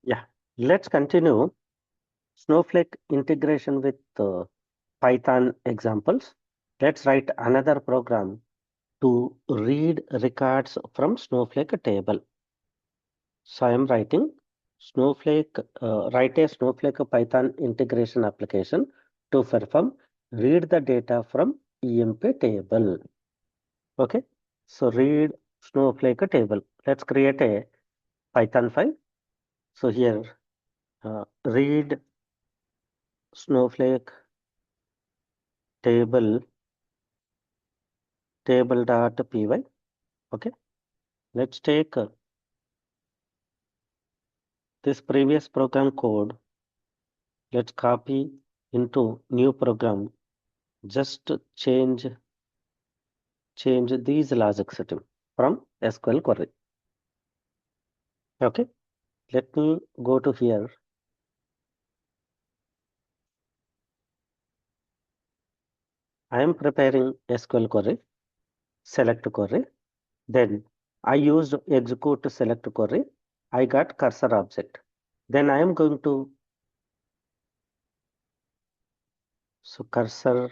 Yeah, let's continue Snowflake integration with Python examples. Let's write another program to read records from Snowflake table. So I am writing write a Snowflake Python integration application to perform read the data from EMP table. Okay, so read Snowflake table. Let's create a Python file. So here read Snowflake table.py. Okay, let's take this previous program code. Let's copy into new program. Just change these logic setting from SQL query. Okay, let me go to here. I am preparing SQL query, select query. Then I used execute select query. I got cursor object. Then I am going to cursor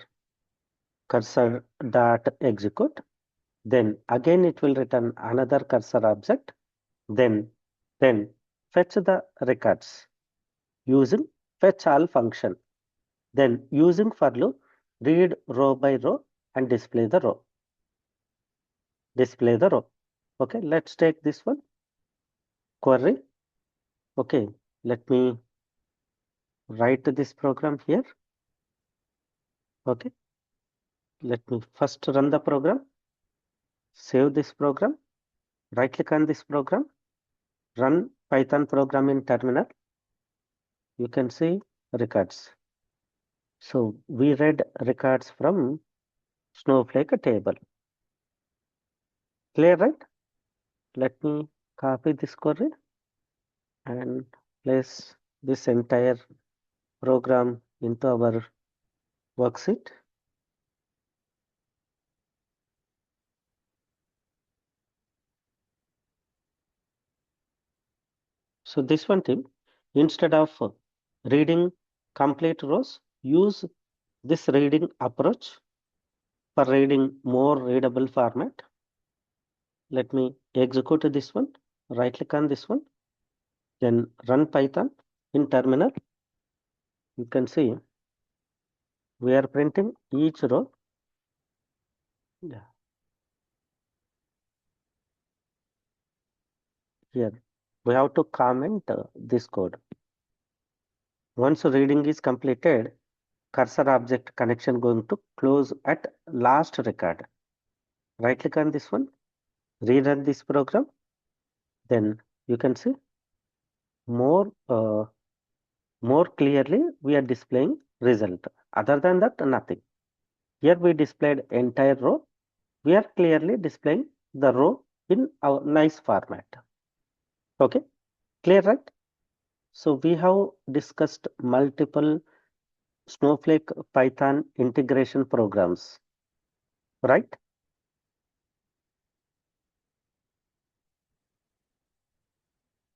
dot execute. Then again it will return another cursor object. Then fetch the records using fetch all function. Then using for loop, read row by row and display the row. Okay, let's take this one. Query. Okay, let me write this program here. Okay, let me first run the program. Save this program. Right click on this program. Run Python program in terminal. You can see records. So we read records from Snowflake table. Clear, right? Let me copy this query and place this entire program into our worksheet. So this one team, instead of reading complete rows, use this reading approach for reading more readable format. Let me execute this one. Right click on this one. Then run Python in terminal. You can see we are printing each row. Yeah. Here we have to comment this code. Once reading is completed, cursor object connection going to close at last record. Right click on this one, rerun this program. Then you can see more more clearly we are displaying result. Other than that, nothing. Here we displayed entire row. We are clearly displaying the row in our nice format. Okay, clear, right? So we have discussed multiple Snowflake Python integration programs, right?